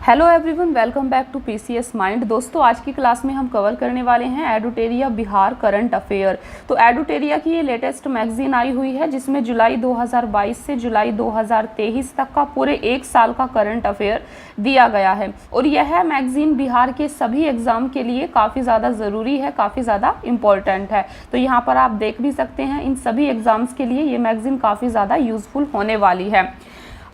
Hello everyone, welcome back to PCS mind. दोस्तों, आज की क्लास में हम कवर करने वाले हैं एडुटेरिया बिहार करंट अफेयर। तो एडुटेरिया की ये लेटेस्ट मैगजीन आई हुई है जिसमें जुलाई 2022 से जुलाई 2023 तक का पूरे एक साल का करंट अफेयर दिया गया है। और यह मैगजीन बिहार के सभी एग्जाम के लिए काफ़ी ज़्यादा ज़रूरी है, काफ़ी ज़्यादा इम्पोर्टेंट है। तो यहाँ पर आप देख भी सकते हैं, इन सभी एग्जाम्स के लिए ये मैगजीन काफ़ी ज़्यादा यूजफुल होने वाली है।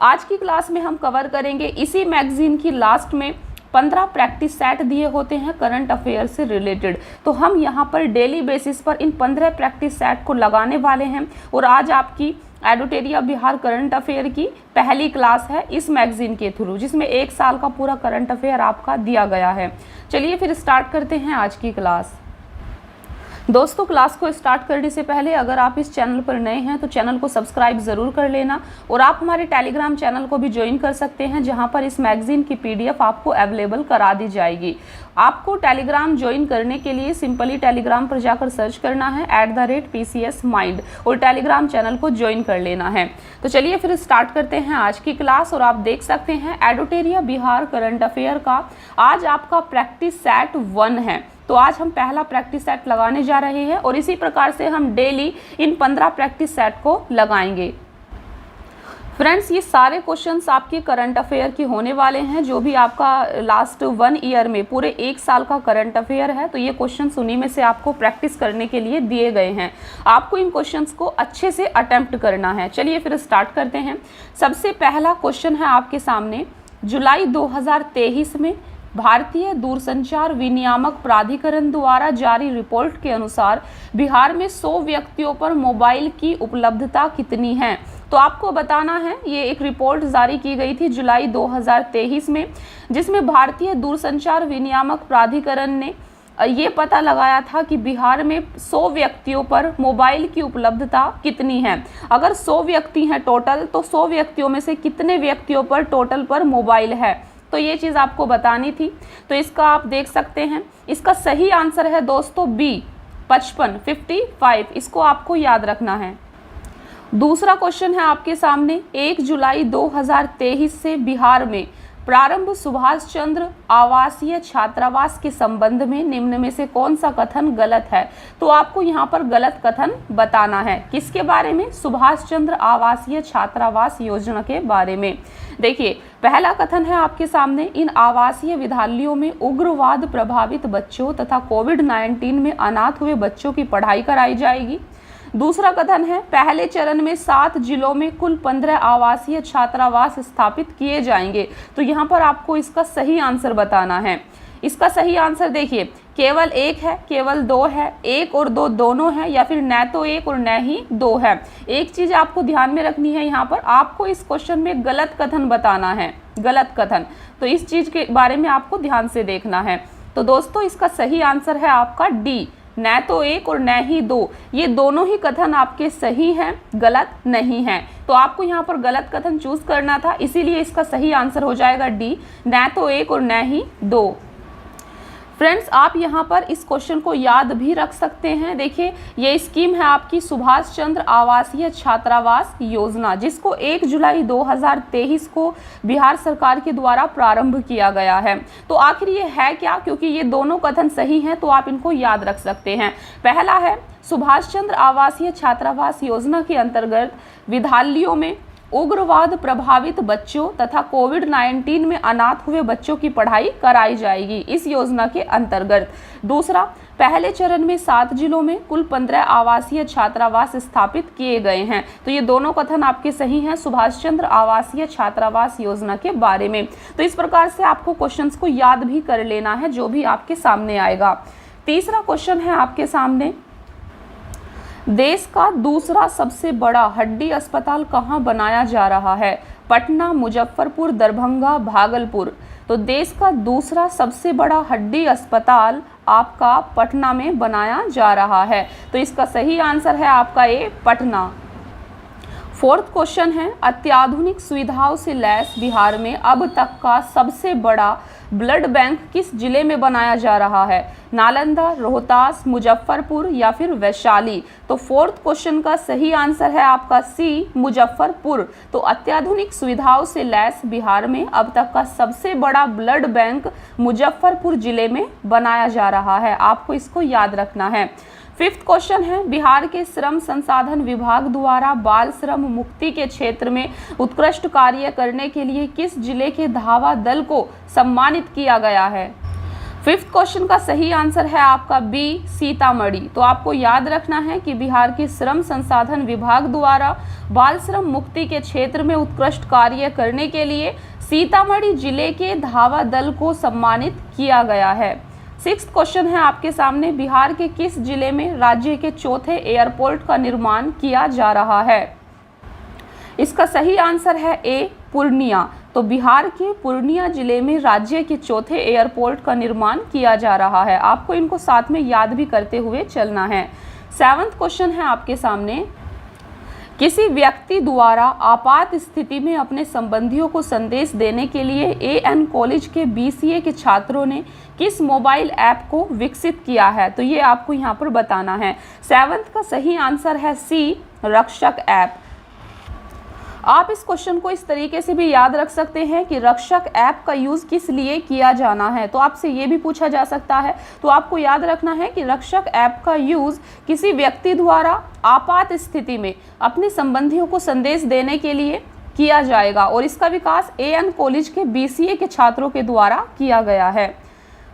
आज की क्लास में हम कवर करेंगे इसी मैगजीन की लास्ट में 15 प्रैक्टिस सेट दिए होते हैं करंट अफेयर से रिलेटेड। तो हम यहाँ पर डेली बेसिस पर इन 15 प्रैक्टिस सेट को लगाने वाले हैं। और आज आपकी एडुटेरिया बिहार करंट अफेयर की पहली क्लास है इस मैगजीन के थ्रू, जिसमें एक साल का पूरा करंट अफेयर आपका दिया गया है। चलिए फिर स्टार्ट करते हैं आज की क्लास। दोस्तों, क्लास को स्टार्ट करने से पहले अगर आप इस चैनल पर नए हैं तो चैनल को सब्सक्राइब ज़रूर कर लेना। और आप हमारे टेलीग्राम चैनल को भी ज्वाइन कर सकते हैं, जहां पर इस मैगजीन की पीडीएफ आपको अवेलेबल करा दी जाएगी। आपको टेलीग्राम ज्वाइन करने के लिए सिंपली टेलीग्राम पर जाकर सर्च करना है @PCS माइंड और टेलीग्राम चैनल को ज्वाइन कर लेना है। तो चलिए फिर स्टार्ट करते हैं आज की क्लास। और आप देख सकते हैं एडुटेरिया बिहार करंट अफेयर का आज आपका प्रैक्टिस सेट 1 है। तो आज हम पहला प्रैक्टिस सेट लगाने जा रहे हैं और इसी प्रकार से हम डेली इन 15 प्रैक्टिस सेट को लगाएंगे। फ्रेंड्स, ये सारे क्वेश्चंस आपके करंट अफेयर के होने वाले हैं, जो भी आपका लास्ट 1 ईयर में पूरे एक साल का करंट अफेयर है। तो ये क्वेश्चंस उन्हीं में से आपको प्रैक्टिस करने के लिए दिए गए हैं। आपको इन क्वेश्चंस को अच्छे से अटेम्प्ट करना है। चलिए फिर स्टार्ट करते हैं। सबसे पहला क्वेश्चन है आपके सामने, जुलाई 2023 में भारतीय दूरसंचार विनियामक प्राधिकरण द्वारा जारी रिपोर्ट के अनुसार बिहार में 100 व्यक्तियों पर मोबाइल की उपलब्धता कितनी है। तो आपको बताना है, ये एक रिपोर्ट जारी की गई थी जुलाई 2023 में, जिसमें भारतीय दूरसंचार विनियामक प्राधिकरण ने ये पता लगाया था कि बिहार में 100 व्यक्तियों पर मोबाइल की उपलब्धता कितनी है। अगर 100 व्यक्ति हैं टोटल, तो 100 व्यक्तियों में से कितने व्यक्तियों पर टोटल पर मोबाइल है, तो ये चीज़ आपको बतानी थी। तो इसका आप देख सकते हैं, इसका सही आंसर है दोस्तों बी 55। इसको आपको याद रखना है। दूसरा क्वेश्चन है आपके सामने, 1 जुलाई 2023 से बिहार में प्रारंभ सुभाष चंद्र आवासीय छात्रावास के संबंध में निम्न में से कौन सा कथन गलत है। तो आपको यहाँ पर गलत कथन बताना है। किसके बारे में? सुभाष चंद्र आवासीय छात्रावास योजना के बारे में। देखिए, पहला कथन है आपके सामने, इन आवासीय विद्यालयों में उग्रवाद प्रभावित बच्चों तथा कोविड-19 में अनाथ हुए बच्चों की पढ़ाई कराई जाएगी। दूसरा कथन है, पहले चरण में 7 जिलों में कुल 15 आवासीय छात्रावास स्थापित किए जाएंगे। तो यहाँ पर आपको इसका सही आंसर बताना है। इसका सही आंसर देखिए, केवल 1 है, केवल 2 है, 1 और 2 दोनों है, या फिर न तो 1 और न ही 2 है। एक चीज आपको ध्यान में रखनी है, यहाँ पर आपको इस क्वेश्चन में गलत कथन बताना है, गलत कथन। तो इस चीज के बारे में आपको ध्यान से देखना है। तो दोस्तों, इसका सही आंसर है आपका डी, न तो 1 और न ही 2। ये दोनों ही कथन आपके सही हैं, गलत नहीं हैं। तो आपको यहाँ पर गलत कथन चूज करना था, इसीलिए इसका सही आंसर हो जाएगा डी, न तो 1 और न ही 2। फ्रेंड्स, आप यहाँ पर इस क्वेश्चन को याद भी रख सकते हैं। देखिए, ये स्कीम है आपकी सुभाष चंद्र आवासीय छात्रावास योजना, जिसको 1 जुलाई 2023 को बिहार सरकार के द्वारा प्रारंभ किया गया है। तो आखिर ये है क्या? क्योंकि ये दोनों कथन सही हैं, तो आप इनको याद रख सकते हैं। पहला है, सुभाष चंद्र आवासीय छात्रावास योजना के अंतर्गत विद्यालयों में उग्रवाद प्रभावित बच्चों तथा कोविड-19 में अनाथ हुए बच्चों की पढ़ाई कराई जाएगी इस योजना के अंतर्गत। दूसरा, पहले चरण में 7 जिलों में कुल 15 आवासीय छात्रावास स्थापित किए गए हैं। तो ये दोनों कथन आपके सही हैं सुभाष चंद्र आवासीय छात्रावास योजना के बारे में। तो इस प्रकार से आपको क्वेश्चंस को याद भी कर लेना है, जो भी आपके सामने आएगा। तीसरा क्वेश्चन है आपके सामने, देश का दूसरा सबसे बड़ा हड्डी अस्पताल कहाँ बनाया जा रहा है? पटना, मुजफ्फरपुर, दरभंगा, भागलपुर। तो देश का दूसरा सबसे बड़ा हड्डी अस्पताल आपका पटना में बनाया जा रहा है। तो इसका सही आंसर है आपका ए, पटना। फोर्थ क्वेश्चन है, अत्याधुनिक सुविधाओं से लैस बिहार में अब तक का सबसे बड़ा ब्लड बैंक किस जिले में बनाया जा रहा है? नालंदा, रोहतास, मुजफ्फरपुर या फिर वैशाली? तो फोर्थ क्वेश्चन का सही आंसर है आपका सी, मुजफ्फरपुर। तो अत्याधुनिक सुविधाओं से लैस बिहार में अब तक का सबसे बड़ा ब्लड बैंक मुजफ्फरपुर जिले में बनाया जा रहा है, आपको इसको याद रखना है। फिफ्थ क्वेश्चन है, बिहार के श्रम संसाधन विभाग द्वारा बाल श्रम मुक्ति के क्षेत्र में उत्कृष्ट कार्य करने के लिए किस जिले के धावा दल को सम्मानित किया गया है? फिफ्थ क्वेश्चन का सही आंसर है आपका बी, सीतामढ़ी। तो आपको याद रखना है कि बिहार के श्रम संसाधन विभाग द्वारा बाल श्रम मुक्ति के क्षेत्र में उत्कृष्ट कार्य करने के लिए सीतामढ़ी जिले के धावा दल को सम्मानित किया गया है। सिक्स्थ क्वेश्चन है आपके सामने, बिहार के किस जिले में राज्य के चौथे एयरपोर्ट का निर्माण किया जा रहा है? इसका सही आंसर है ए, पूर्णिया। तो बिहार के पूर्णिया जिले में राज्य के चौथे एयरपोर्ट का निर्माण किया जा रहा है, आपको इनको साथ में याद भी करते हुए चलना है। सेवंथ क्वेश्चन है आपके सामने, किसी व्यक्ति द्वारा आपात स्थिति में अपने संबंधियों को संदेश देने के लिए एएन कॉलेज के बीसीए के छात्रों ने किस मोबाइल ऐप को विकसित किया है? तो ये आपको यहाँ पर बताना है। सेवंथ का सही आंसर है सी, रक्षक ऐप। आप इस क्वेश्चन को इस तरीके से भी याद रख सकते हैं कि रक्षक ऐप का यूज़ किस लिए किया जाना है, तो आपसे ये भी पूछा जा सकता है। तो आपको याद रखना है कि रक्षक ऐप का यूज़ किसी व्यक्ति द्वारा आपात स्थिति में अपने संबंधियों को संदेश देने के लिए किया जाएगा और इसका विकास एएन कॉलेज के बीसीए के छात्रों के द्वारा किया गया है।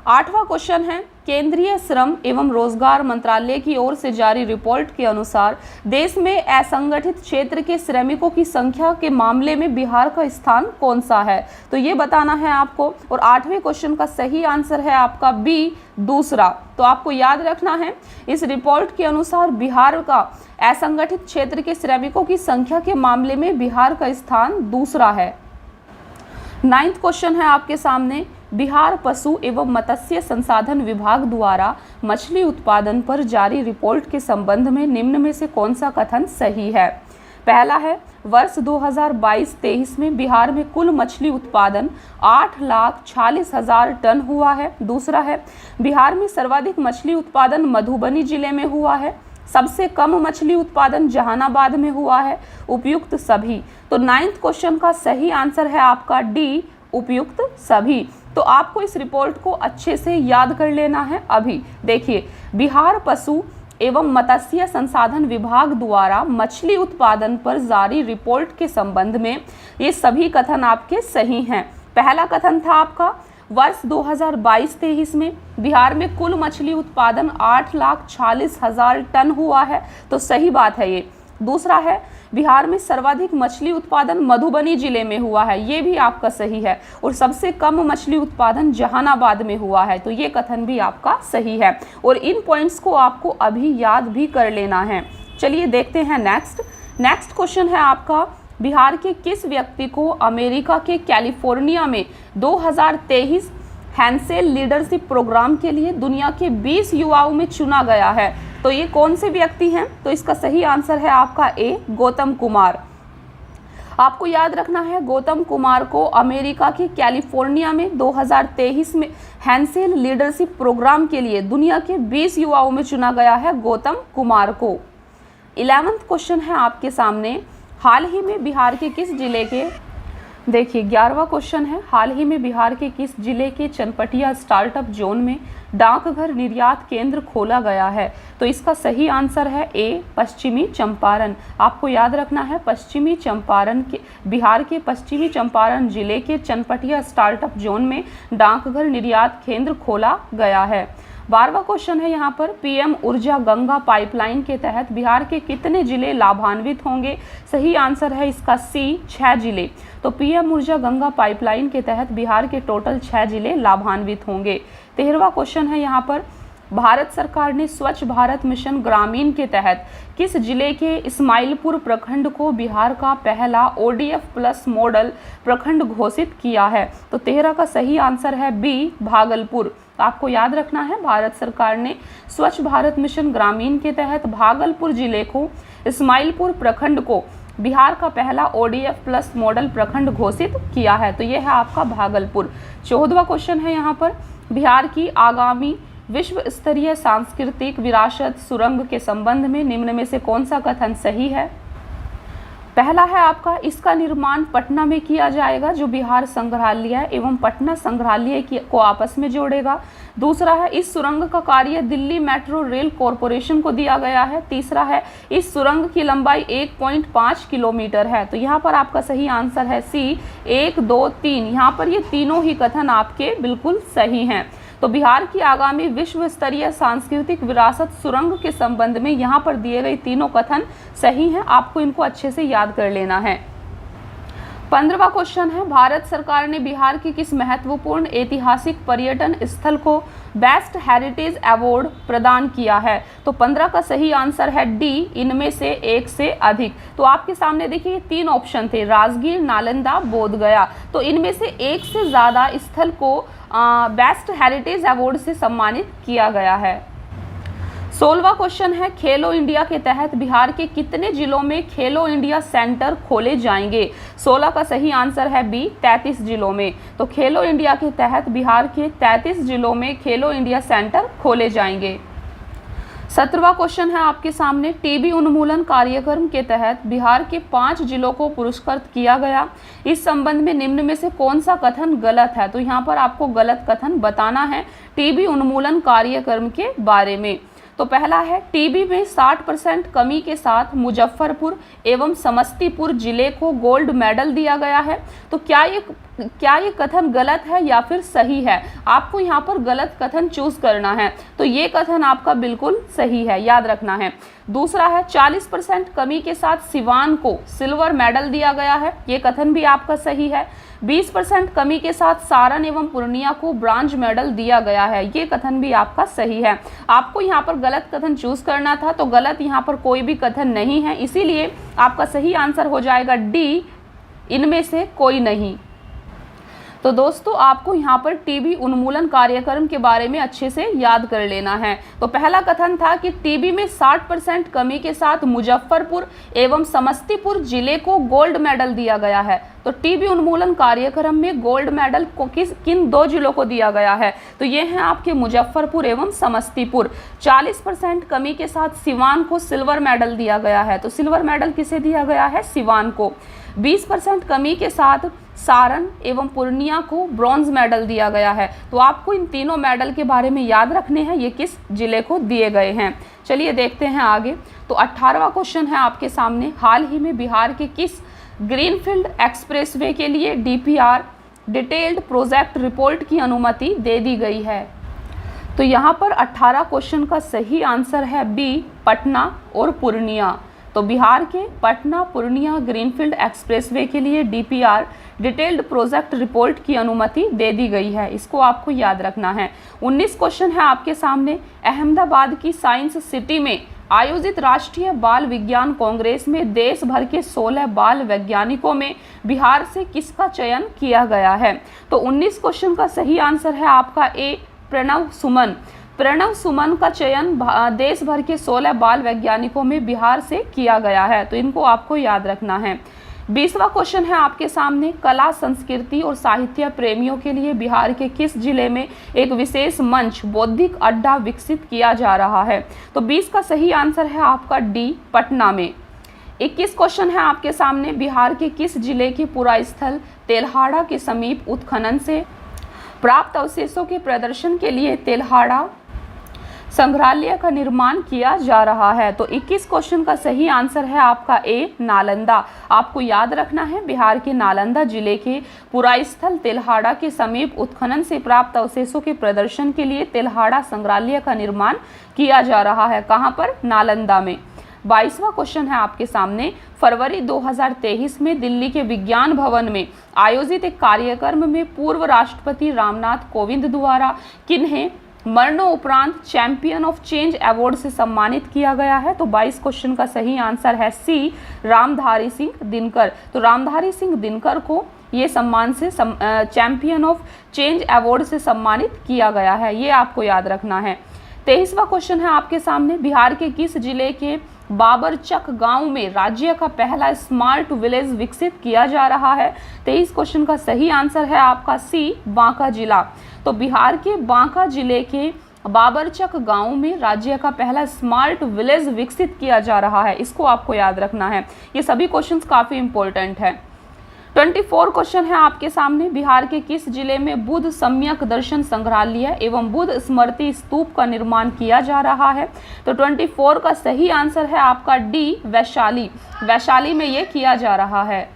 आठवां क्वेश्चन है, केंद्रीय श्रम एवं रोजगार मंत्रालय की ओर से जारी रिपोर्ट के अनुसार देश में असंगठित क्षेत्र के श्रमिकों की संख्या के मामले में बिहार का स्थान कौन सा है? तो ये बताना है आपको। और आठवें क्वेश्चन का सही आंसर है आपका बी, दूसरा। तो आपको याद रखना है, इस रिपोर्ट के अनुसार बिहार का असंगठित क्षेत्र के श्रमिकों की संख्या के मामले में बिहार का स्थान दूसरा है। नाइन्थ क्वेश्चन है आपके सामने, बिहार पशु एवं मत्स्य संसाधन विभाग द्वारा मछली उत्पादन पर जारी रिपोर्ट के संबंध में निम्न में से कौन सा कथन सही है? पहला है, वर्ष 2022-23 में बिहार में कुल मछली उत्पादन 8,40,000 टन हुआ है। दूसरा है, बिहार में सर्वाधिक मछली उत्पादन मधुबनी जिले में हुआ है, सबसे कम मछली उत्पादन जहानाबाद में हुआ है, उपयुक्त सभी। तो नाइन्थ क्वेश्चन का सही आंसर है आपका डी, उपयुक्त सभी। तो आपको इस रिपोर्ट को अच्छे से याद कर लेना है। अभी देखिए, बिहार पशु एवं मत्स्य संसाधन विभाग द्वारा मछली उत्पादन पर जारी रिपोर्ट के संबंध में ये सभी कथन आपके सही हैं। पहला कथन था आपका, वर्ष 2022-23 में बिहार में कुल मछली उत्पादन 8,40,000 टन हुआ है, तो सही बात है ये। दूसरा है, बिहार में सर्वाधिक मछली उत्पादन मधुबनी जिले में हुआ है, ये भी आपका सही है। और सबसे कम मछली उत्पादन जहानाबाद में हुआ है, तो ये कथन भी आपका सही है। और इन पॉइंट्स को आपको अभी याद भी कर लेना है। चलिए देखते हैं नेक्स्ट क्वेश्चन है आपका, बिहार के किस व्यक्ति को अमेरिका के कैलिफोर्निया में 2023 हैंसेल लीडरशिप प्रोग्राम के लिए दुनिया के 20 युवाओं में चुना गया है? तो ये कौन से व्यक्ति हैं? तो इसका सही आंसर है आपका ए, गौतम कुमार। आपको याद रखना है, गौतम कुमार को अमेरिका के कैलिफोर्निया में 2023 में हैंसेल लीडरशिप प्रोग्राम के लिए दुनिया के 20 युवाओं में चुना गया है गौतम कुमार को। 11वां क्वेश्चन है आपके सामने, हाल ही में बिहार के किस जिले के, देखिए 11वां क्वेश्चन है, हाल ही में बिहार के किस जिले के चनपटिया स्टार्टअप जोन में डाकघर निर्यात केंद्र खोला गया है? तो इसका सही आंसर है ए, पश्चिमी चंपारण। आपको याद रखना है, पश्चिमी चंपारण के, बिहार के पश्चिमी चंपारण जिले के चनपटिया स्टार्टअप जोन में डाकघर निर्यात केंद्र खोला गया है। 12वां क्वेश्चन है यहाँ पर, पीएम ऊर्जा गंगा पाइपलाइन के तहत बिहार के कितने जिले लाभान्वित होंगे? सही आंसर है इसका सी, 6 जिले। तो पीएम ऊर्जा गंगा पाइपलाइन के तहत बिहार के टोटल 6 जिले लाभान्वित होंगे। 13वां क्वेश्चन है यहाँ पर, भारत सरकार ने स्वच्छ भारत मिशन ग्रामीण के तहत किस जिले के इस्माइलपुर प्रखंड को बिहार का पहला ODF प्लस मॉडल प्रखंड घोषित किया है? तो 13 का सही आंसर है बी, भागलपुर। आपको याद रखना है, भारत सरकार ने स्वच्छ भारत मिशन ग्रामीण के तहत भागलपुर जिले को, इस्माइलपुर प्रखंड को बिहार का पहला ODF प्लस मॉडल प्रखंड घोषित किया है? तो यह है आपका भागलपुर। 14वां क्वेश्चन है यहाँ पर, बिहार की आगामी विश्व स्तरीय सांस्कृतिक विरासत सुरंग के संबंध में निम्न में से कौन सा कथन सही है? पहला है आपका, इसका निर्माण पटना में किया जाएगा, जो बिहार संग्रहालय एवं पटना संग्रहालय को आपस में जोड़ेगा। दूसरा है, इस सुरंग का कार्य दिल्ली मेट्रो रेल कॉरपोरेशन को दिया गया है। तीसरा है, इस सुरंग की लंबाई 1.5 किलोमीटर है। तो यहाँ पर आपका सही आंसर है सी, 1, 2, 3। यहाँ पर ये तीनों ही कथन आपके बिल्कुल सही हैं। तो बिहार की आगामी विश्व स्तरीय सांस्कृतिक विरासत सुरंग के संबंध में यहाँ पर दिए गए तीनों कथन सही हैं, आपको इनको अच्छे से याद कर लेना है। 15वां क्वेश्चन है, भारत सरकार ने बिहार के किस महत्वपूर्ण ऐतिहासिक पर्यटन स्थल को बेस्ट हेरिटेज अवार्ड प्रदान किया है? तो 15 का सही आंसर है डी, इनमें से एक से अधिक। तो आपके सामने देखिए 3 ऑप्शन थे, राजगीर, नालंदा, बोधगया। तो इनमें से एक से ज़्यादा स्थल को बेस्ट हेरिटेज अवार्ड से सम्मानित किया गया है। 16वां क्वेश्चन है, खेलो इंडिया के तहत बिहार के कितने जिलों में खेलो इंडिया सेंटर खोले जाएंगे? 16 का सही आंसर है बी, 33 जिलों में। तो खेलो इंडिया के तहत बिहार के 33 जिलों में खेलो इंडिया सेंटर खोले जाएंगे। 17वां क्वेश्चन है आपके सामने, टीबी उन्मूलन कार्यक्रम के तहत बिहार के 5 जिलों को पुरस्कृत किया गया। इस संबंध में निम्न में से कौन सा कथन गलत है? तो यहाँ पर आपको गलत कथन बताना है टीबी उन्मूलन कार्यक्रम के बारे में। तो पहला है, टीबी में 60% कमी के साथ मुजफ्फरपुर एवं समस्तीपुर जिले को गोल्ड मेडल दिया गया है। तो क्या ये कथन गलत है या फिर सही है? आपको यहाँ पर गलत कथन चूज करना है। तो ये कथन आपका बिल्कुल सही है, याद रखना है। दूसरा है, 40% कमी के साथ सिवान को सिल्वर मेडल दिया गया है। ये कथन भी आपका सही है। 20% कमी के साथ सारण एवं पूर्णिया को ब्रॉन्ज मेडल दिया गया है। ये कथन भी आपका सही है। आपको यहाँ पर गलत कथन चूज करना था, तो गलत यहाँ पर कोई भी कथन नहीं है, इसीलिए आपका सही आंसर हो जाएगा डी, इनमें से कोई नहीं। तो दोस्तों आपको यहाँ पर टीबी उन्मूलन कार्यक्रम के बारे में अच्छे से याद कर लेना है। तो पहला कथन था कि टीबी में 60% कमी के साथ मुजफ्फरपुर एवं समस्तीपुर जिले को गोल्ड मेडल दिया गया है। तो टीबी उन्मूलन कार्यक्रम में गोल्ड मेडल को किन 2 जिलों को दिया गया है? तो ये हैं आपके मुजफ्फरपुर एवं समस्तीपुर। 40% कमी के साथ सिवान को सिल्वर मेडल दिया गया है। तो सिल्वर मेडल किसे दिया गया है? सिवान को। 20% कमी के साथ सारण एवं पूर्णिया को ब्रॉन्ज मेडल दिया गया है। तो आपको इन तीनों मेडल के बारे में याद रखने हैं, ये किस जिले को दिए गए हैं। चलिए देखते हैं आगे। तो 18वां क्वेश्चन है आपके सामने, हाल ही में बिहार के किस ग्रीनफील्ड एक्सप्रेसवे के लिए DPR डिटेल्ड प्रोजेक्ट रिपोर्ट की अनुमति दे दी गई है? तो यहाँ पर 18 क्वेश्चन का सही आंसर है बी, पटना और पूर्णिया। तो बिहार के पटना पूर्णिया ग्रीनफील्ड एक्सप्रेसवे के लिए DPR डिटेल्ड प्रोजेक्ट रिपोर्ट की अनुमति दे दी गई है, इसको आपको याद रखना है। 19 क्वेश्चन है आपके सामने, अहमदाबाद की साइंस सिटी में आयोजित राष्ट्रीय बाल विज्ञान कांग्रेस में देश भर के 16 बाल वैज्ञानिकों में बिहार से किसका चयन किया गया है? तो 19 क्वेश्चन का सही आंसर है आपका ए, प्रणव सुमन। प्रणव सुमन का चयन देश भर के 16 बाल वैज्ञानिकों में बिहार से किया गया है, तो इनको आपको याद रखना है। 20वां क्वेश्चन है आपके सामने, कला संस्कृति और साहित्य प्रेमियों के लिए बिहार के किस जिले में एक विशेष मंच बौद्धिक अड्डा विकसित किया जा रहा है? तो 20 का सही आंसर है आपका डी, पटना में। 21 क्वेश्चन है आपके सामने, बिहार के किस जिले के पुरास्थल तेल्हाड़ा के समीप उत्खनन से प्राप्त अवशेषों के प्रदर्शन के लिए तेल्हाड़ा संग्रहालय का निर्माण किया जा रहा है? तो 21 क्वेश्चन का सही आंसर है आपका ए, नालंदा। आपको याद रखना है, बिहार के नालंदा जिले के पुरास्थल तेल्हाड़ा के समीप उत्खनन से प्राप्त अवशेषों के प्रदर्शन के लिए तेल्हाड़ा संग्रहालय का निर्माण किया जा रहा है। कहाँ पर? नालंदा में। 22वां क्वेश्चन है आपके सामने, फरवरी 2023 में दिल्ली के विज्ञान भवन में आयोजित एक कार्यक्रम में पूर्व राष्ट्रपति रामनाथ कोविंद द्वारा किन्हें मरणोपरांत चैंपियन ऑफ चेंज अवार्ड से सम्मानित किया गया है? तो 22 क्वेश्चन का सही आंसर है सी, रामधारी सिंह दिनकर। तो रामधारी सिंह दिनकर को ये सम्मान से चैंपियन ऑफ चेंज अवार्ड से सम्मानित किया गया है, ये आपको याद रखना है। 23वां क्वेश्चन है आपके सामने, बिहार के किस जिले के बाबरचक गांव में राज्य का पहला स्मार्ट विलेज विकसित किया जा रहा है? 23 क्वेश्चन का सही आंसर है आपका सी, बांका जिला। तो बिहार के बांका जिले के बाबरचक गांव में राज्य का पहला स्मार्ट विलेज विकसित किया जा रहा है, इसको आपको याद रखना है। ये सभी क्वेश्चंस काफी इंपॉर्टेंट है। 24 क्वेश्चन है आपके सामने, बिहार के किस जिले में बुद्ध सम्यक दर्शन संग्रहालय एवं बुद्ध स्मृति स्तूप का निर्माण किया जा रहा है? तो 24 का सही आंसर है आपका डी, वैशाली। वैशाली में ये किया जा रहा है।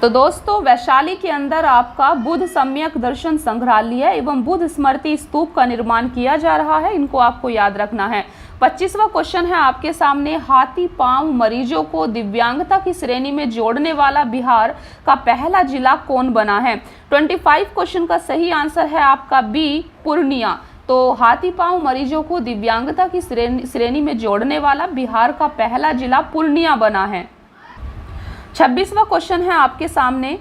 तो दोस्तों वैशाली के अंदर आपका बुद्ध सम्यक दर्शन संग्रहालय एवं बुद्ध स्मृति स्तूप का निर्माण किया जा रहा है, इनको आपको याद रखना है। 25वां क्वेश्चन है आपके सामने, हाथी पांव मरीजों को दिव्यांगता की श्रेणी में जोड़ने वाला बिहार का पहला जिला कौन बना है? 25 क्वेश्चन का सही आंसर है आपका बी, पूर्णिया। तो हाथी पांव मरीजों को दिव्यांगता की श्रेणी में जोड़ने वाला बिहार का पहला जिला पूर्णिया बना है। 26वां क्वेश्चन है आपके सामने,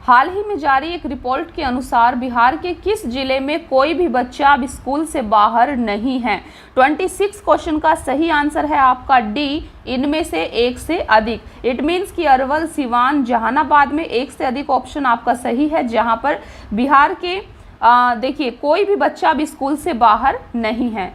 हाल ही में जारी एक रिपोर्ट के अनुसार बिहार के किस जिले में कोई भी बच्चा अब स्कूल से बाहर नहीं है? 26 क्वेश्चन का सही आंसर है आपका डी, इनमें से एक से अधिक। इट मीन्स कि अरवल, सिवान, जहानाबाद में एक से अधिक ऑप्शन आपका सही है, जहां पर बिहार के देखिए कोई भी बच्चा अब स्कूल से बाहर नहीं है।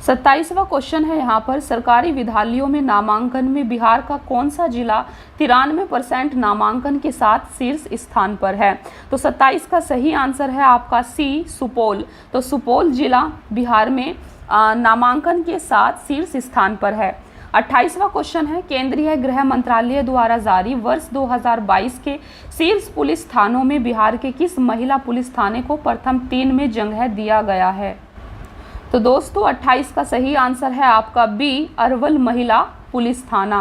27वां क्वेश्चन है यहाँ पर, सरकारी विद्यालयों में नामांकन में बिहार का कौन सा जिला 93% नामांकन के साथ शीर्ष स्थान पर है? तो 27 का सही आंसर है आपका सी, सुपौल। तो सुपौल जिला बिहार में नामांकन के साथ शीर्ष स्थान पर है। 28वां क्वेश्चन है, केंद्रीय गृह मंत्रालय द्वारा जारी वर्ष 2022 के शीर्ष पुलिस थानों में बिहार के किस महिला पुलिस थाने को प्रथम 3 में जगह दिया गया है? तो दोस्तों 28 का सही आंसर है आपका बी, अरवल महिला पुलिस थाना।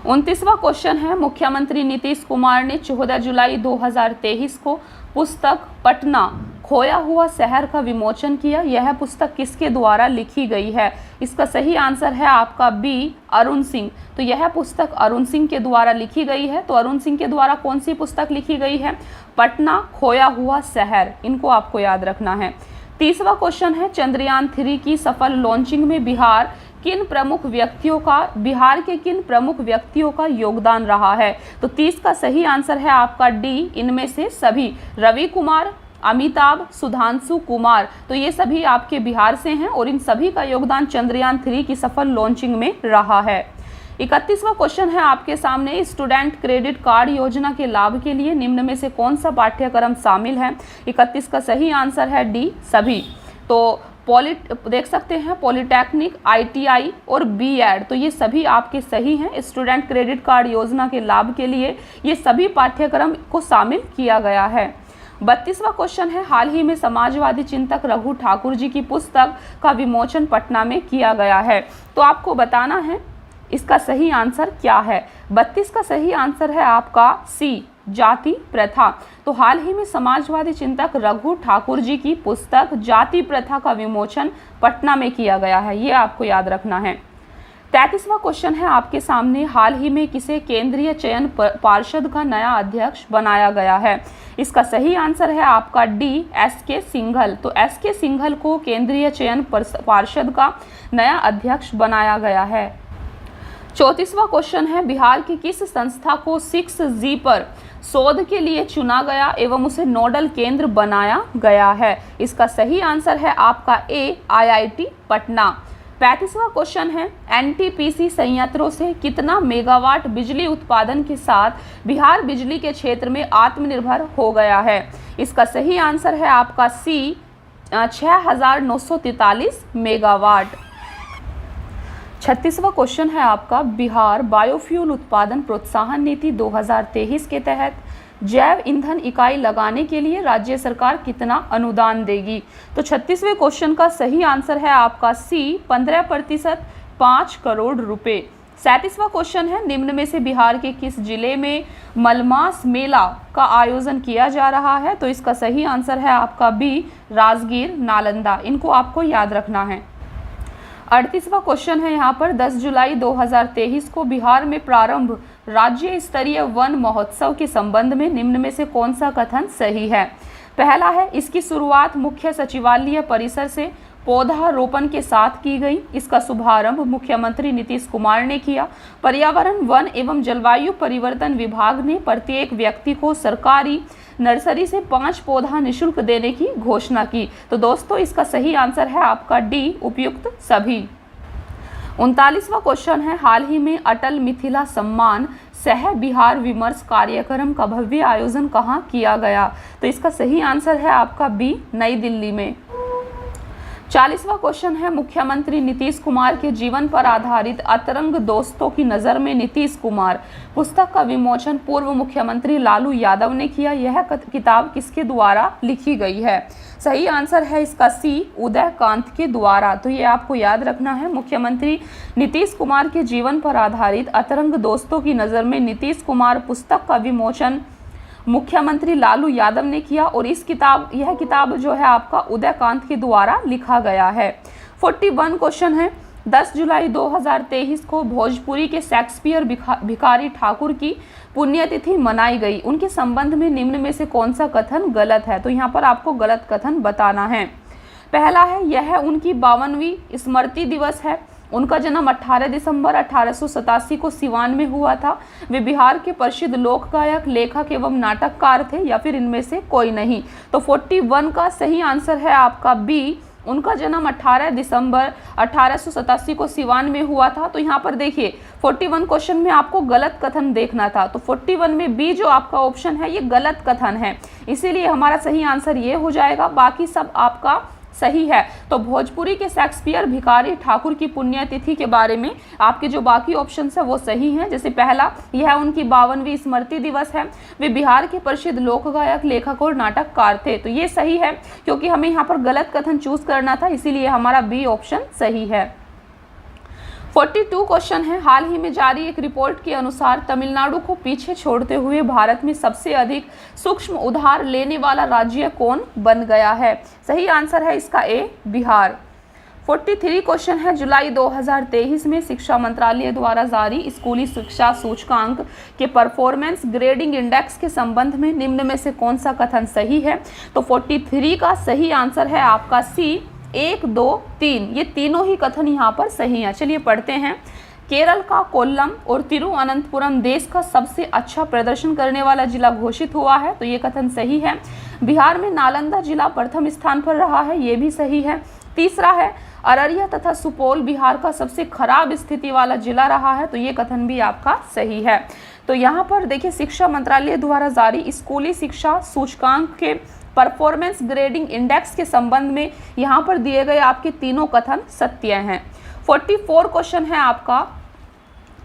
29वां क्वेश्चन है, मुख्यमंत्री नीतीश कुमार ने 14 जुलाई 2023 को पुस्तक पटना खोया हुआ शहर का विमोचन किया। यह पुस्तक किसके द्वारा लिखी गई है? इसका सही आंसर है आपका बी, अरुण सिंह। तो यह पुस्तक अरुण सिंह के द्वारा लिखी गई है। तो अरुण सिंह के द्वारा कौन सी पुस्तक लिखी गई है? पटना खोया हुआ शहर, इनको आपको याद रखना है। 30वां क्वेश्चन है, चंद्रयान 3 की सफल लॉन्चिंग में बिहार के किन प्रमुख व्यक्तियों का योगदान रहा है? तो 30 का सही आंसर है आपका डी, इनमें से सभी। रवि कुमार, अमिताभ, सुधांशु कुमार, तो ये सभी आपके बिहार से हैं और इन सभी का योगदान चंद्रयान 3 की सफल लॉन्चिंग में रहा है। 31वां क्वेश्चन है आपके सामने, स्टूडेंट क्रेडिट कार्ड योजना के लाभ के लिए निम्न में से कौन सा पाठ्यक्रम शामिल है? 31 का सही आंसर है डी, सभी। तो देख सकते हैं पॉलिटेक्निक, ITI और B.Ed, तो ये सभी आपके सही हैं। स्टूडेंट क्रेडिट कार्ड योजना के लाभ के लिए ये सभी पाठ्यक्रम को शामिल किया गया है। 32वां क्वेश्चन है, हाल ही में समाजवादी चिंतक रघु ठाकुर जी की पुस्तक का विमोचन पटना में किया गया है। तो आपको बताना है इसका सही आंसर क्या है। 32 का सही आंसर है आपका सी, जाति प्रथा। तो हाल ही में समाजवादी चिंतक रघु ठाकुर जी की पुस्तक जाति प्रथा का विमोचन पटना में किया गया है, ये आपको याद रखना है। 33वां क्वेश्चन है आपके सामने, हाल ही में किसे केंद्रीय चयन पार्षद का नया अध्यक्ष बनाया गया है? इसका सही आंसर है आपका डी, SK सिंघल। तो SK सिंघल को केंद्रीय चयन पार्षद का नया अध्यक्ष बनाया गया है। 34वां क्वेश्चन है, बिहार की किस संस्था को 6G पर शोध के लिए चुना गया एवं उसे नोडल केंद्र बनाया गया है? इसका सही आंसर है आपका ए, IIT पटना। 35वां क्वेश्चन है, NTPC संयंत्रों से कितना मेगावाट बिजली उत्पादन के साथ बिहार बिजली के क्षेत्र में आत्मनिर्भर हो गया है? इसका सही आंसर है आपका सी, 6943 मेगावाट। 36वां क्वेश्चन है आपका, बिहार बायोफ्यूल उत्पादन प्रोत्साहन नीति 2023 के तहत जैव ईंधन इकाई लगाने के लिए राज्य सरकार कितना अनुदान देगी? तो 36वें क्वेश्चन का सही आंसर है आपका सी, 15%, 5 करोड़ रुपए। 37वां क्वेश्चन है, निम्न में से बिहार के किस जिले में मलमास मेला का आयोजन किया जा रहा है? तो इसका सही आंसर है आपका बी, राजगीर, नालंदा, इनको आपको याद रखना है। 38वां क्वेश्चन है यहाँ पर, 10 जुलाई 2023 को बिहार में प्रारंभ राज्य स्तरीय वन महोत्सव के संबंध में निम्न में से कौन सा कथन सही है? पहला है, इसकी शुरुआत मुख्य सचिवालय परिसर से पौधारोपण के साथ की गई। इसका शुभारंभ मुख्यमंत्री नीतीश कुमार ने किया। पर्यावरण, वन एवं जलवायु परिवर्तन विभाग ने प्रत्येक व्यक्ति को सरकारी नर्सरी से 5 पौधा निःशुल्क देने की घोषणा की। तो दोस्तों इसका सही आंसर है आपका डी, उपयुक्त सभी। 39वां क्वेश्चन है, हाल ही में अटल मिथिला सम्मान सह बिहार विमर्श कार्यक्रम का भव्य आयोजन कहाँ किया गया? तो इसका सही आंसर है आपका बी, नई दिल्ली में। 40वां क्वेश्चन है, मुख्यमंत्री नीतीश कुमार के जीवन पर आधारित अतरंग दोस्तों की नज़र में नीतीश कुमार पुस्तक का विमोचन पूर्व मुख्यमंत्री लालू यादव ने किया। यह किताब किसके द्वारा लिखी गई है? सही आंसर है इसका सी, उदयकांत के द्वारा। तो ये आपको याद रखना है, मुख्यमंत्री नीतीश कुमार के जीवन पर आधारित अतरंग दोस्तों की नज़र में नीतीश कुमार पुस्तक का विमोचन मुख्यमंत्री लालू यादव ने किया और यह किताब जो है आपका उदयकांत के द्वारा लिखा गया है। 41 क्वेश्चन है, 10 जुलाई 2023 को भोजपुरी के शेक्सपियर भिखारी ठाकुर की पुण्यतिथि मनाई गई। उनके संबंध में निम्न में से कौन सा कथन गलत है? तो यहाँ पर आपको गलत कथन बताना है। पहला है, यह उनकी 52वीं स्मृति दिवस है। उनका जन्म 18 दिसंबर 1887 को सिवान में हुआ था। वे बिहार के प्रसिद्ध लोक गायक, लेखक एवं नाटककार थे, या फिर इनमें से कोई नहीं? तो 41 का सही आंसर है आपका बी, उनका जन्म 18 दिसंबर 1887 को सिवान में हुआ था। तो यहाँ पर देखिए 41 क्वेश्चन में आपको गलत कथन देखना था, तो 41 में बी जो आपका ऑप्शन है ये गलत कथन है, इसीलिए हमारा सही आंसर ये हो जाएगा। बाकी सब आपका सही है। तो भोजपुरी के शेक्सपियर भिखारी ठाकुर की पुण्यतिथि के बारे में आपके जो बाकी ऑप्शन है वो सही हैं। जैसे पहला, यह उनकी 52वीं स्मृति दिवस है। वे बिहार के प्रसिद्ध लोक गायक, लेखक और नाटककार थे। तो ये सही है, क्योंकि हमें यहाँ पर गलत कथन चूज करना था, इसीलिए हमारा बी ऑप्शन सही है। 42 क्वेश्चन है, हाल ही में जारी एक रिपोर्ट के अनुसार तमिलनाडु को पीछे छोड़ते हुए भारत में सबसे अधिक सूक्ष्म उधार लेने वाला राज्य कौन बन गया है? सही आंसर है इसका ए, बिहार। 43 क्वेश्चन है, जुलाई 2023 में शिक्षा मंत्रालय द्वारा जारी स्कूली शिक्षा सूचकांक के परफॉर्मेंस ग्रेडिंग इंडेक्स के संबंध में निम्न में से कौन सा कथन सही है? तो 43 का सही आंसर है आपका सी, 1, 2, 3, ये तीनों ही कथन यहाँ पर सही हैं। चलिए पढ़ते हैं। केरल का कोल्लम और तिरुवनंतपुरम देश का सबसे अच्छा प्रदर्शन करने वाला जिला घोषित हुआ है। तो ये कथन सही है। बिहार में नालंदा जिला प्रथम स्थान पर रहा है, ये भी सही है। तीसरा है, अररिया तथा सुपौल बिहार का सबसे खराब स्थिति वाला जिला रहा है। तो ये कथन भी आपका सही है। तो यहाँ पर देखिए, शिक्षा मंत्रालय द्वारा जारी स्कूली शिक्षा सूचकांक के परफॉर्मेंस ग्रेडिंग इंडेक्स के संबंध में यहाँ पर दिए गए आपके तीनों कथन सत्य हैं। 44 क्वेश्चन है आपका,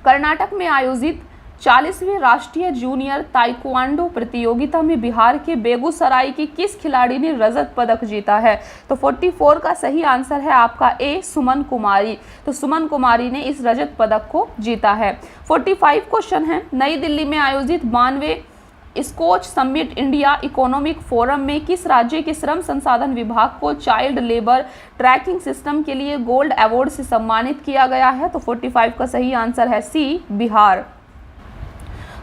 कर्नाटक में आयोजित 40वीं राष्ट्रीय जूनियर ताइक्वांडो प्रतियोगिता में बिहार के बेगूसराय की किस खिलाड़ी ने रजत पदक जीता है? तो 44 का सही आंसर है आपका ए, सुमन कुमारी। तो सुमन कुमारी ने इस रजत पदक को जीता है। 45 क्वेश्चन है, नई दिल्ली में आयोजित 92वें Skoch summit India economic forum में किस राज्य के श्रम संसाधन विभाग को चाइल्ड लेबर ट्रैकिंग सिस्टम के लिए गोल्ड अवार्ड से सम्मानित किया गया है? तो 45 का सही आंसर है सी, बिहार।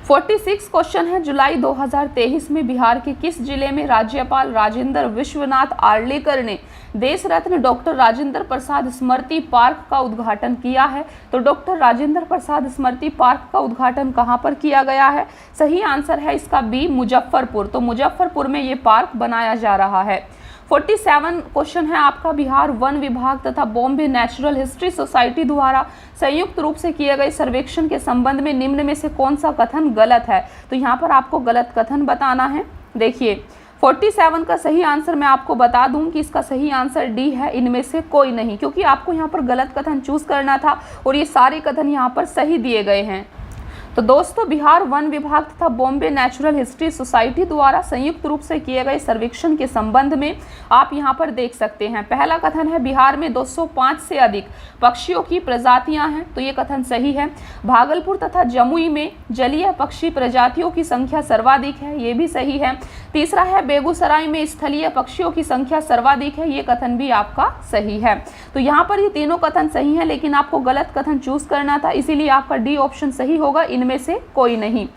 46 क्वेश्चन है, जुलाई 2023 में बिहार के किस जिले में राज्यपाल राजेंद्र विश्वनाथ आर्लेकर ने देश रत्न डॉक्टर राजेंद्र प्रसाद स्मृति पार्क का उद्घाटन किया है? तो डॉक्टर राजेंद्र प्रसाद स्मृति पार्क का उद्घाटन कहां पर किया गया है? सही आंसर है इसका बी, मुजफ्फरपुर। तो मुजफ्फरपुर में ये पार्क बनाया जा रहा है। 47 क्वेश्चन है आपका, बिहार वन विभाग तथा बॉम्बे नेचुरल हिस्ट्री सोसाइटी द्वारा संयुक्त रूप से किए गए सर्वेक्षण के संबंध में निम्न में से कौन सा कथन गलत है? तो यहाँ पर आपको गलत कथन बताना है। देखिए 47 का सही आंसर मैं आपको बता दूं कि इसका सही आंसर डी है, इनमें से कोई नहीं, क्योंकि आपको यहाँ पर गलत कथन चूज करना था और ये सारे कथन यहाँ पर सही दिए गए हैं। तो दोस्तों, बिहार वन विभाग तथा बॉम्बे नेचुरल हिस्ट्री सोसाइटी द्वारा संयुक्त रूप से किए गए सर्वेक्षण के संबंध में आप यहाँ पर देख सकते हैं। पहला कथन है, बिहार में 205 से अधिक पक्षियों की प्रजातियां हैं। तो ये कथन सही है। भागलपुर तथा जमुई में जलीय पक्षी प्रजातियों की संख्या सर्वाधिक है, ये भी सही है। तीसरा है, बेगूसराय में स्थलीय पक्षियों की संख्या सर्वाधिक है, ये कथन भी आपका सही है। तो यहाँ पर ये तीनों कथन सही हैं, लेकिन आपको गलत कथन चूज करना था, इसीलिए आपका डी ऑप्शन सही होगा, इनमें से कोई नहीं।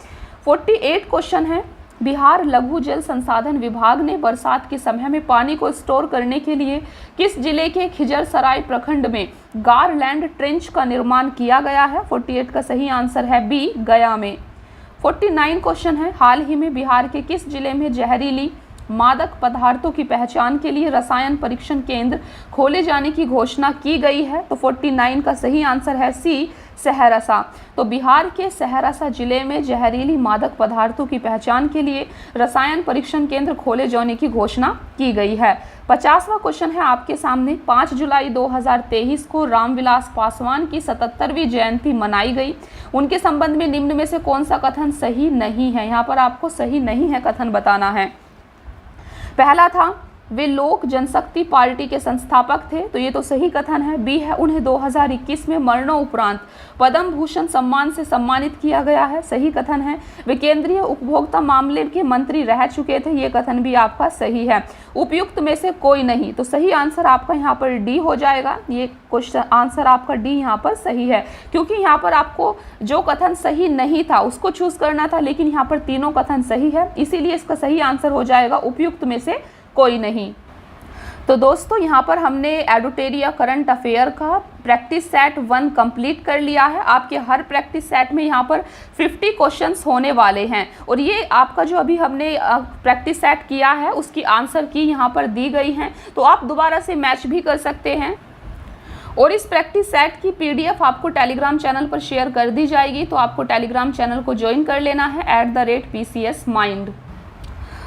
48 क्वेश्चन है, बिहार लघु जल संसाधन विभाग ने बरसात के समय में पानी को स्टोर करने के लिए किस जिले के खिजरसराय प्रखंड में गारलैंड ट्रेंच का निर्माण किया गया है? 48 का सही आंसर है बी, गया में। 49 क्वेश्चन है, हाल ही में बिहार के किस जिले में जहरीली मादक पदार्थों की पहचान के लिए रसायन परीक्षण केंद्र खोले जाने की घोषणा की गई है? तो 49 का सही आंसर है सी, सहरसा। तो बिहार के सहरसा जिले में जहरीली मादक पदार्थों की पहचान के लिए रसायन परीक्षण केंद्र खोले जाने की घोषणा की गई है। 50वां क्वेश्चन है आपके सामने, 5 जुलाई 2023 को रामविलास पासवान की 77वीं जयंती मनाई गई। उनके संबंध में निम्न में से कौन सा कथन सही नहीं है? यहाँ पर आपको सही नहीं है कथन बताना है। पहला था वे लोक जनशक्ति पार्टी के संस्थापक थे, तो ये तो सही कथन है। बी है, उन्हें 2021 में मरणोपरांत पद्म भूषण सम्मान से सम्मानित किया गया है, सही कथन है। वे केंद्रीय उपभोक्ता मामले के मंत्री रह चुके थे, ये कथन भी आपका सही है। उपयुक्त में से कोई नहीं, तो सही आंसर आपका यहाँ पर डी हो जाएगा। ये क्वेश्चन आंसर आपका डी यहाँ पर सही है, क्योंकि यहाँ पर आपको जो कथन सही नहीं था उसको चूज करना था, लेकिन यहाँ पर तीनों कथन सही है, इसीलिए इसका सही आंसर हो जाएगा उपयुक्त में से कोई नहीं। तो दोस्तों यहाँ पर हमने एडुटेरिया करंट अफेयर का प्रैक्टिस सेट 1 कंप्लीट कर लिया है। आपके हर प्रैक्टिस सेट में यहाँ पर 50 क्वेश्चंस होने वाले हैं, और ये आपका जो अभी हमने प्रैक्टिस सेट किया है उसकी आंसर की यहाँ पर दी गई हैं, तो आप दोबारा से मैच भी कर सकते हैं। और इस प्रैक्टिस सेट की PDF आपको टेलीग्राम चैनल पर शेयर कर दी जाएगी, तो आपको टेलीग्राम चैनल को ज्वाइन कर लेना है @PCS Mind।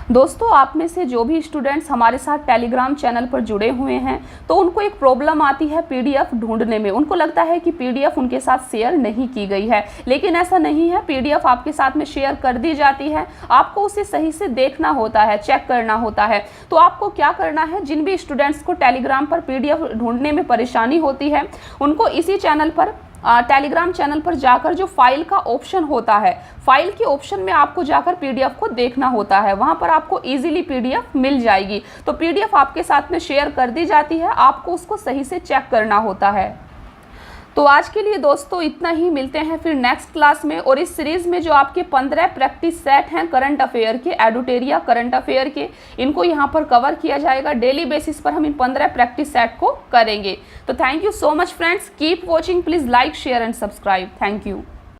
दोस्तों, आप में से जो भी स्टूडेंट्स हमारे साथ टेलीग्राम चैनल पर जुड़े हुए हैं, तो उनको एक प्रॉब्लम आती है PDF ढूंढने में। उनको लगता है कि PDF उनके साथ शेयर नहीं की गई है, लेकिन ऐसा नहीं है। PDF आपके साथ में शेयर कर दी जाती है, आपको उसे सही से देखना होता है, चेक करना होता है। तो आपको क्या करना है, जिन भी स्टूडेंट्स को टेलीग्राम पर PDF ढूंढने में परेशानी होती है, उनको इसी चैनल पर टेलीग्राम चैनल पर जाकर जो फाइल का ऑप्शन होता है, फाइल के ऑप्शन में आपको जाकर PDF को देखना होता है, वहां पर आपको इजीली PDF मिल जाएगी। तो PDF आपके साथ में शेयर कर दी जाती है, आपको उसको सही से चेक करना होता है। तो आज के लिए दोस्तों इतना ही, मिलते हैं फिर नेक्स्ट क्लास में। और इस सीरीज में जो आपके 15 प्रैक्टिस सेट हैं करंट अफेयर के, एडुटेरिया करंट अफेयर के, इनको यहाँ पर कवर किया जाएगा। डेली बेसिस पर हम इन 15 प्रैक्टिस सेट को करेंगे। तो thank you so much friends, keep watching, please like share and subscribe. Thank you.